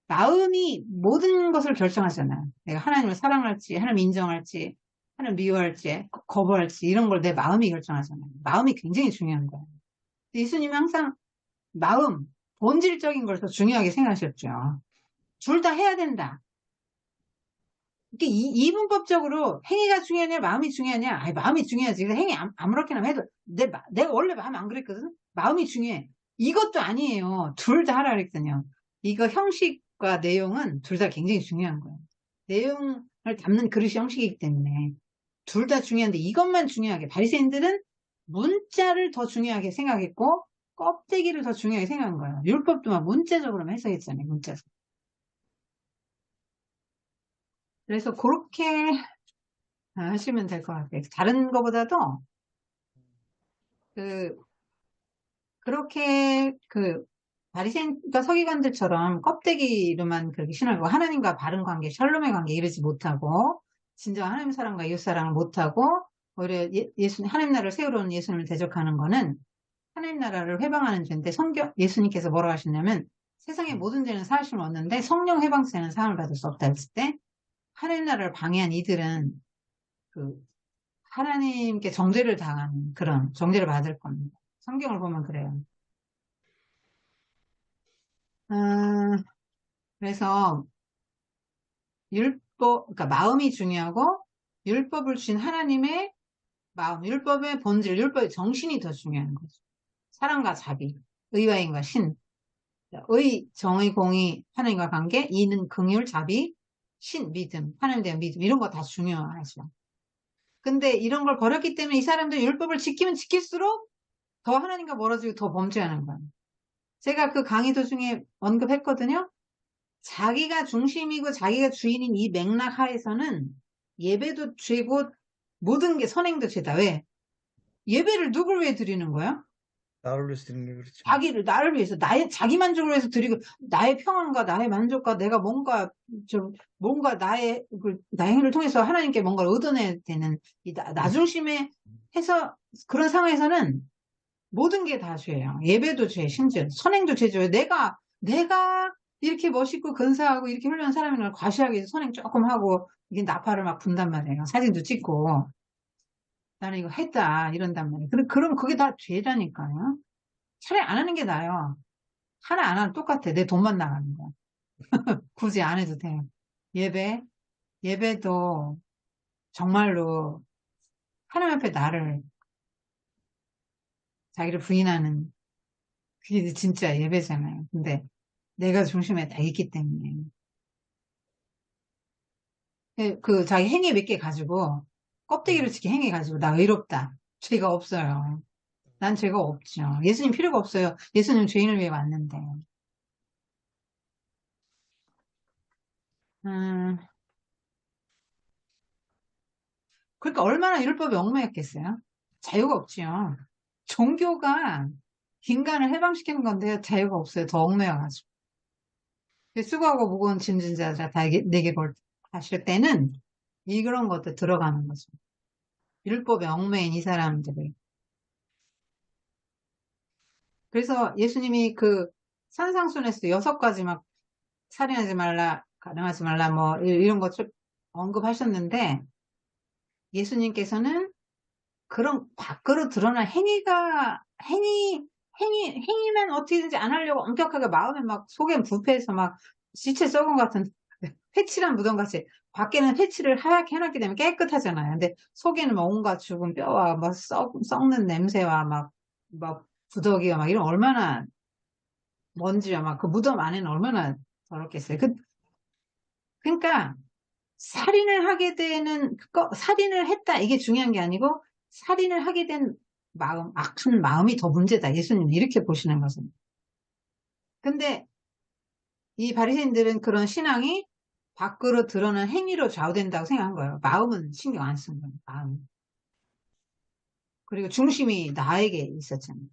마음이 모든 것을 결정하잖아. 내가 하나님을 사랑할지, 하나님 인정할지, 하나님 미워할지, 거부할지 이런 걸 내 마음이 결정하잖아. 마음이 굉장히 중요한 거야. 예수님은 항상 마음, 본질적인 걸 더 중요하게 생각하셨죠. 둘 다 해야 된다. 이분법적으로 행위가 중요하냐, 마음이 중요하냐? 아니, 마음이 중요하지. 그래서 행위 아무렇게나 해도 내가 원래 마음 안 그랬거든? 마음이 중요해. 이것도 아니에요. 둘 다 하라 그랬거든요. 이거 형식과 내용은 둘 다 굉장히 중요한 거예요. 내용을 담는 그릇이 형식이기 때문에 둘 다 중요한데 이것만 중요하게 바리새인들은 문자를 더 중요하게 생각했고 껍데기를 더 중요하게 생각한 거예요. 율법도 막 문자적으로만 해석했잖아요. 문자적. 그래서 그렇게 하시면 될 것 같아요. 다른 거보다도 그 그렇게 바리새인과 서기관들처럼 껍데기로만 그렇게 신하고 하나님과 바른 관계, 샬롬의 관계 이루지 못하고 진정 하나님 사랑과 이웃 사랑을 못하고 오히려 하나님 나라를 세우러 온 예수님을 대적하는 거는 하나님 나라를 회방하는 죄인데 예수님께서 뭐라고 하셨냐면 세상의 모든 죄는 사하심을 얻는데 성령 회방세는 사함을 받을 수 없다 했을 때 하나님 나라를 방해한 이들은 그 하나님께 정죄를 당하는 그런 정죄를 받을 겁니다. 성경을 보면 그래요. 그래서 그러니까 마음이 중요하고 율법을 주신 하나님의 마음, 율법의 본질, 율법의 정신이 더 중요한 거죠. 사랑과 자비, 의와 인과 신, 의, 정의, 공의, 하나님과 관계, 이는 긍휼, 자비, 신, 믿음, 하나님에 대한 믿음 이런 거 다 중요하죠. 근데 이런 걸 버렸기 때문에 이 사람들 율법을 지키면 지킬수록 더 하나님과 멀어지고 더 범죄하는 거예요. 제가 그 강의 도중에 언급했거든요. 자기가 중심이고 자기가 주인인 이 맥락 하에서는 예배도 죄고 모든 게 선행도 죄다. 왜? 예배를 누굴 위해 드리는 거야?
나를 위해서 드리는 게 그렇죠.
나를 위해서, 자기 만족을 위해서 드리고, 나의 평안과 나의 만족과 내가 뭔가 나의 행위를 통해서 하나님께 뭔가를 얻어내야 되는, 나 중심에 해서, 그런 상황에서는 모든 게 다 죄예요. 예배도 죄, 심지어. 선행도 죄죠. 내가 이렇게 멋있고 근사하고 이렇게 훌륭한 사람인 걸 과시하기 위해서 선행 조금 하고, 이게 나팔을 막 분단 말이에요. 사진도 찍고. 나는 이거 했다. 이런단 말이에요. 그럼 그게 다 죄라니까요. 차라리 안 하는 게 나아요. 하나 안 하면 똑같아. 내 돈만 나가는 거야. 굳이 안 해도 돼. 예배, 예배도 정말로 하나님 앞에 자기를 부인하는 그게 진짜 예배잖아요. 근데 내가 중심에 다 있기 때문에. 자기 행위 몇 개 가지고, 껍데기를 지키 행위 가지고, 나 의롭다. 죄가 없어요. 난 죄가 없죠. 예수님 필요가 없어요. 예수님 죄인을 위해 왔는데. 음, 그러니까 얼마나 율법이 얽매였겠어요? 자유가 없지요. 종교가 인간을 해방시키는 건데 자유가 없어요. 더 얽매여가지고. 수고하고 무거운 짐진 자자 다 내게 하실 때는 이런 것도 들어가는 거죠. 율법에 얽매인 이 사람들을. 그래서 예수님이 산상순에서 6가지 막 살인하지 말라, 가늠하지 말라 뭐 이런 것 언급하셨는데 예수님께서는 그런 밖으로 드러난 행위만 어떻게든지 안 하려고 엄격하게 마음에 막 속엔 부패해서 막 지체 썩은 것 같은 회칠한 무덤 같이 밖에는 회칠을 하얗게 해놨기 때문에 깨끗하잖아요. 근데 속에는 막 온갖 죽은 뼈와 막 썩는 냄새와 막 부더기와 막 이런 얼마나 먼지와 막 그 무덤 안에는 얼마나 더럽겠어요. 그러니까 살인을 하게 되는 살인을 했다 이게 중요한 게 아니고 살인을 하게 된 마음, 악한 마음이 더 문제다. 예수님은 이렇게 보시는 것은. 근데 이 바리새인들은 그런 신앙이 밖으로 드러난 행위로 좌우된다고 생각한 거예요. 마음은 신경 안 쓴 거예요. 마음. 그리고 중심이 나에게 있었잖아요.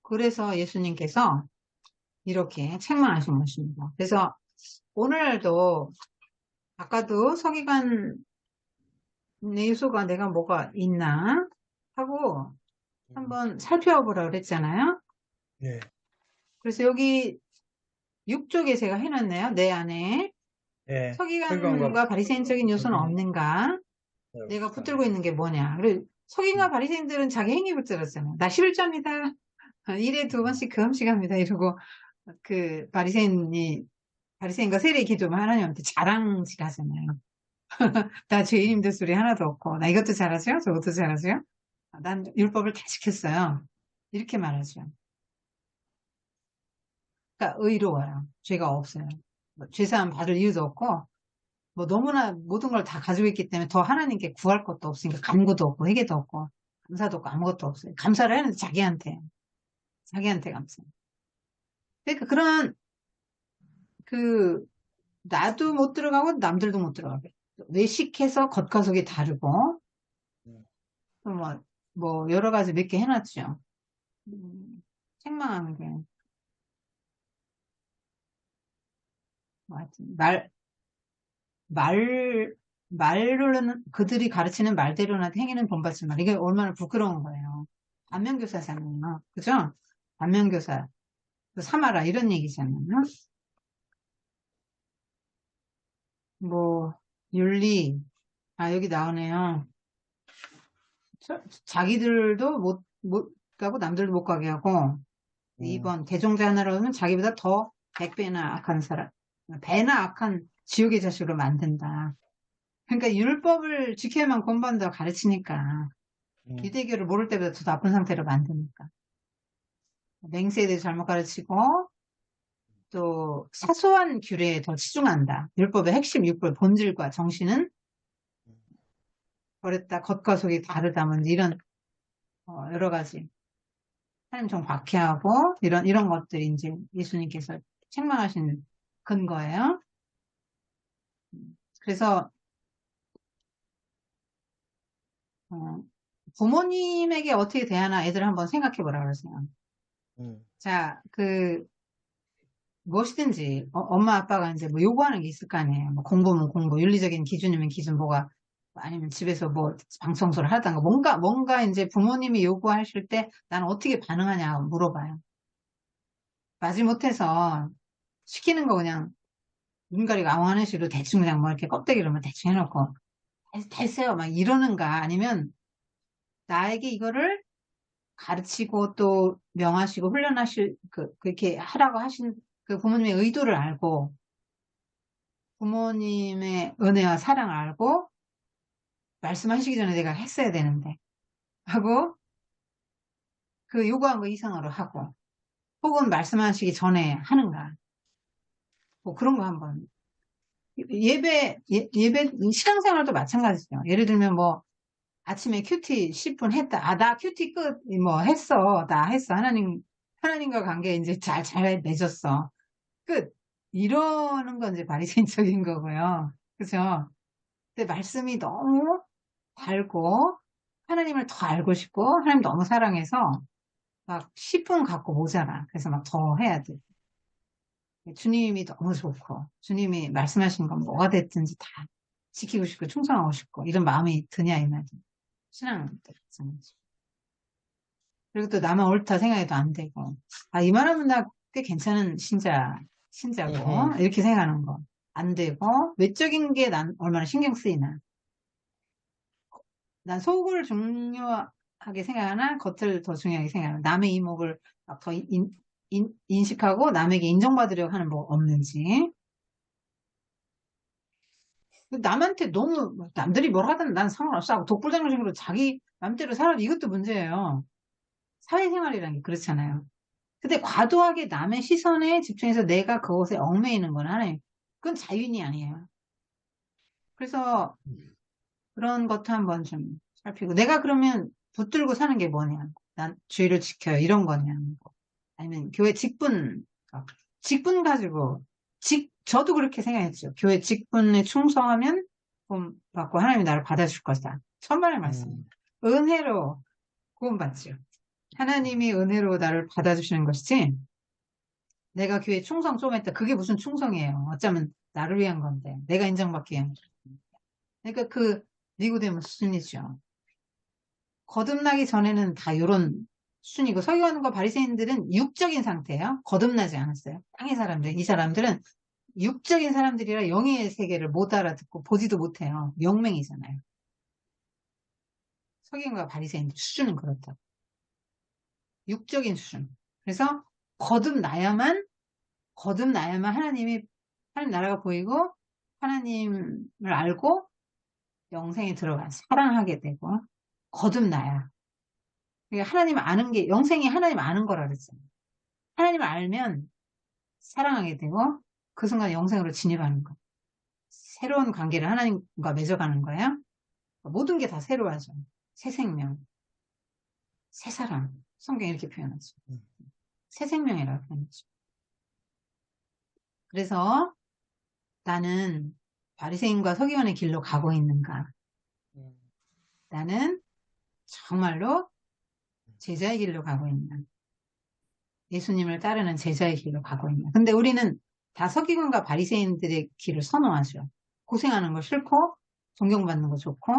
그래서 예수님께서 이렇게 책망하신 것입니다. 그래서 오늘도 아까도 서기관 예수가 내가 뭐가 있나 하고 한번 살펴보라 그랬잖아요.
네.
그래서 여기 6쪽에 제가 해놨네요. 내 안에
네.
서기관과 바리새인적인 요소는 없는가? 내가 붙들고 있는 게 뭐냐? 그리고 서기관과 바리새인들은 자기 행위 붙들었잖아요. 나 11자입니다. 일에 2번씩 금식 합니다. 이러고 바리새인과 세례 기도만 하나님한테 자랑식 하잖아요. 나 죄인임들 소리 하나도 없고 나 이것도 잘하죠? 저것도 잘하죠? 난 율법을 다 지켰어요. 이렇게 말하죠. 그러니까 의로워요. 죄가 없어요. 죄사함 받을 이유도 없고 뭐 너무나 모든 걸 다 가지고 있기 때문에 더 하나님께 구할 것도 없으니까 간구도 없고 회개도 없고 감사도 없고 아무것도 없어요. 감사를 하는데 자기한테 감사. 그러니까 그런 그 나도 못 들어가고 남들도 못 들어가게. 외식해서 겉과 속이 다르고 또 뭐 여러 가지 몇 개 해놨죠. 책망하는 게. 뭐 하여튼 말, 말로는, 그들이 가르치는 말대로나 행위는 본받지 말. 이게 얼마나 부끄러운 거예요. 반면교사잖아요. 그죠? 반면교사. 삼아라. 이런 얘기잖아요. 뭐, 윤리. 아, 여기 나오네요. 자기들도 못 가고 남들도 못 가게 하고. 2번, 대종자 하나로는 자기보다 더 100배나 악한 사람. 배나 악한 지옥의 자식으로 만든다. 그러니까 율법을 지켜야만 공부한다고 가르치니까 유대교를 모를 때보다 더 나쁜 상태로 만드니까 맹세에 대해 잘못 가르치고 또 사소한 규례에 더 치중한다. 율법의 핵심 율법의 본질과 정신은 버렸다. 겉과 속이 다르다. 뭐 이런 여러 가지 하나님 정 박해하고 이런 것들이 이제 예수님께서 책망하신 근거예요. 그래서 부모님에게 어떻게 대하나 애들 한번 생각해 보라 그러세요. 자, 무엇이든지 엄마 아빠가 이제 뭐 요구하는 게 있을 거 아니에요. 뭐 공부면 공부, 윤리적인 기준이면 기준 뭐가 아니면 집에서 뭐 방청소를 하다가 뭔가 이제 부모님이 요구하실 때 나는 어떻게 반응하냐 물어봐요. 마지못해서 시키는 거 그냥 눈 가리고 아웅하는 식으로 대충 그냥 뭐 이렇게 껍데기로만 대충 해놓고 됐어요 막 이러는가 아니면 나에게 이거를 가르치고 또 명하시고 훈련하실 그렇게 하라고 하신 그 부모님의 의도를 알고 부모님의 은혜와 사랑을 알고 말씀하시기 전에 내가 했어야 되는데 하고 그 요구한 거 이상으로 하고 혹은 말씀하시기 전에 하는가 뭐 그런 거 한번 예배 신앙생활도 마찬가지죠. 예를 들면 뭐 아침에 큐티 10분 했다. 아, 나 큐티 끝, 뭐, 했어. 나 했어. 하나님과 관계 이제 잘 맺었어. 끝. 이러는 건 이제 바리새인적인 거고요. 그죠? 근데 말씀이 너무 달고, 하나님을 더 알고 싶고, 하나님 너무 사랑해서, 막 10분 갖고 모자라. 그래서 막 더 해야 돼. 주님이 너무 좋고, 주님이 말씀하신 건 뭐가 됐든지 다 지키고 싶고, 충성하고 싶고, 이런 마음이 드냐, 이 말이죠. 신앙 때. 그리고 또 나만 옳다 생각해도 안 되고. 아, 이 말하면 나 꽤 괜찮은 신자고. 이렇게 생각하는 거. 안 되고. 외적인 게 난 얼마나 신경 쓰이나. 난 속을 중요하게 생각하나, 겉을 더 중요하게 생각하나. 남의 이목을 막 더 인식하고 남에게 인정받으려고 하는 뭐 없는지. 남한테 너무, 남들이 뭘 하든 난 상관없어 하고 독불장군식으로 자기 맘대로 살아도 이것도 문제예요. 사회생활이라는 게 그렇잖아요. 근데 과도하게 남의 시선에 집중해서 내가 그것에 얽매이는 건 하나님. 그건 자윤이 아니에요. 그래서 그런 것도 한번 좀 살피고 내가 그러면 붙들고 사는 게 뭐냐. 난 주의를 지켜요. 이런 거냐. 아니면 교회 직분 가지고 저도 그렇게 생각했죠. 교회 직분에 충성하면 구원 받고 하나님이 나를 받아줄 것이다. 천만의 말씀입니다. 은혜로 구원받죠. 하나님이 은혜로 나를 받아주시는 것이지 내가 교회 충성 좀 했다. 그게 무슨 충성이에요. 어쩌면 나를 위한 건데 내가 인정받기 위한. 그러니까 그 니고데모 수준이죠. 거듭나기 전에는 다 이런 수준이고 서기관과 바리새인들은 육적인 상태예요. 거듭나지 않았어요. 땅의 사람들. 이 사람들은 육적인 사람들이라 영의 세계를 못 알아듣고 보지도 못해요. 영맹이잖아요. 서기관과 바리새인들 수준은 그렇다. 육적인 수준. 그래서 거듭나야만 하나님 나라가 보이고 하나님을 알고 영생에 들어가 사랑하게 되고 거듭나야. 그러니까 하나님 아는 게 영생이 하나님 아는 거라 그랬잖아요. 하나님을 알면 사랑하게 되고 그 순간 영생으로 진입하는 거. 새로운 관계를 하나님과 맺어가는 거예요. 모든 게 다 새로워져. 새 생명, 새 사람. 성경이 이렇게 표현하죠. 새 생명이라고 표현하죠. 그래서 나는 바리새인과 서기관의 길로 가고 있는가? 나는 정말로 제자의 길로 가고 있나? 예수님을 따르는 제자의 길로 가고 있나? 근데 우리는 다 서기관과 바리새인들의 길을 선호하죠. 고생하는 거 싫고 존경받는 거 좋고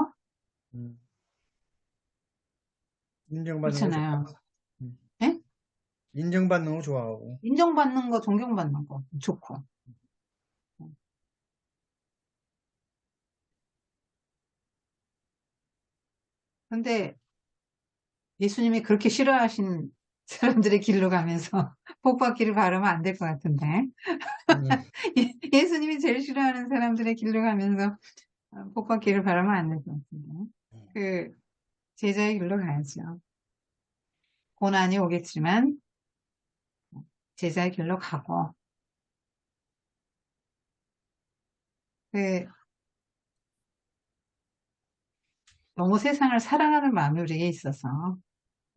음. 인정받는 거
그렇잖아요.
좋아하고.
예?
인정받는 거 좋아하고.
인정받는 거, 존경받는 거 좋고. 근데 예수님이 그렇게 싫어하신 사람들의 길로 가면서 복 받기를 바라면 안 될 것 같은데.
음.
예수님이 제일 싫어하는 사람들의 길로 가면서 복 받기를 바라면 안 될 것 같은데. 그 제자의 길로 가야죠. 고난이 오겠지만 제자의 길로 가고 그 너무 세상을 사랑하는 마음이 우리에게 있어서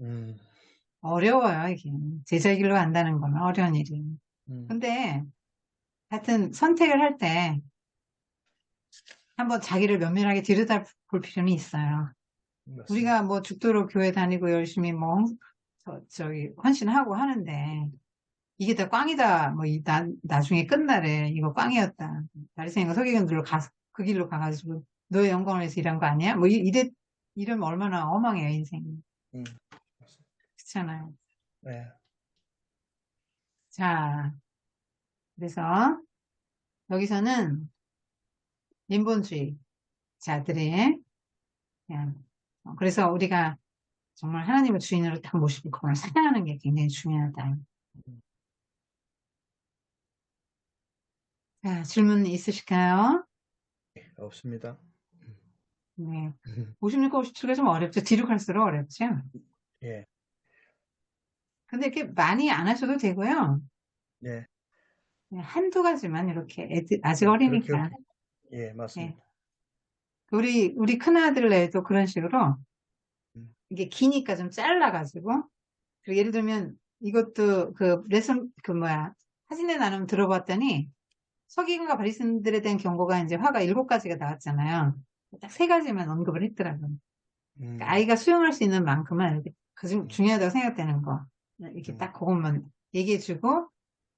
음.
어려워요, 이게. 제자의 길로 간다는 건 어려운 일이에요.
음.
근데 하여튼 선택을 할 때 한번 자기를 면밀하게 들여다볼 필요는 있어요.
맞습니다.
우리가 뭐 죽도록 교회 다니고 열심히 뭐 저기 헌신하고 하는데 이게 다 꽝이다. 뭐 나중에 끝날에 이거 꽝이었다. 바리새인과 서기관들로 그 길로 가가지고 너의 영광을 위해서 일한 거 아니야? 뭐 이러면 얼마나 엉망해요, 인생이.
음.
그렇잖아요.
네.
자, 그래서 여기서는 인본주의자들의 그냥 그래서 우리가 정말 하나님을 주인으로 딱 모시고 그걸 사랑하는 게 굉장히 중요하다. 자, 질문 있으실까요?
없습니다.
네. 56과 57가 좀 어렵죠. 뒤로 갈수록 어렵죠.
예.
근데 이렇게 많이 안 하셔도 되고요.
예.
그냥 한두 가지만 이렇게 아직
예. 그렇게,
어리니까.
예,
네.
맞습니다.
우리 큰아들 애도 그런 식으로
음.
이게 기니까 좀 잘라가지고 그리고 예를 들면 이것도 그 레슨 그 뭐야 사진에 나눔 들어봤더니 서기관과 바리새인들에 대한 경고가 이제 화가 7가지가 나왔잖아요. 딱 3가지만 언급을 했더라고요. 그러니까 아이가 수용할 수 있는 만큼은 이렇게 가장 중요하다고 생각되는 거 이렇게 딱 그것만 얘기해주고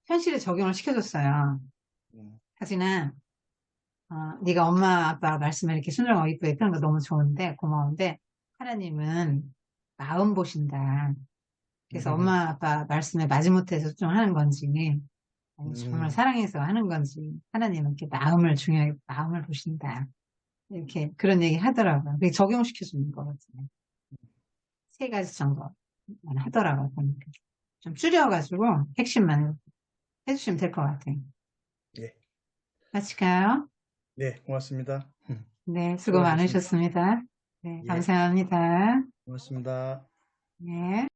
현실에 적용을 시켜줬어요. 하지만 네가 엄마 아빠 말씀에 이렇게 순종하고 이쁘게 그런 거 너무 좋은데 고마운데 하나님은 마음 보신다. 그래서 엄마 아빠 말씀에 마지못해서 좀 하는 건지 아니면 정말 사랑해서 하는 건지 하나님은 이렇게 마음을 중요하게 마음을 보신다. 이렇게 그런 얘기 하더라고요. 그게 적용시켜 주는 거거든요. 3가지 정도만 하더라고요. 보니까. 좀 줄여가지고 핵심만 해주시면 될 것 같아요.
예.
마칠까요?
네, 고맙습니다.
네, 수고
수고하셨습니다.
많으셨습니다. 네,
예,
감사합니다.
고맙습니다.
네.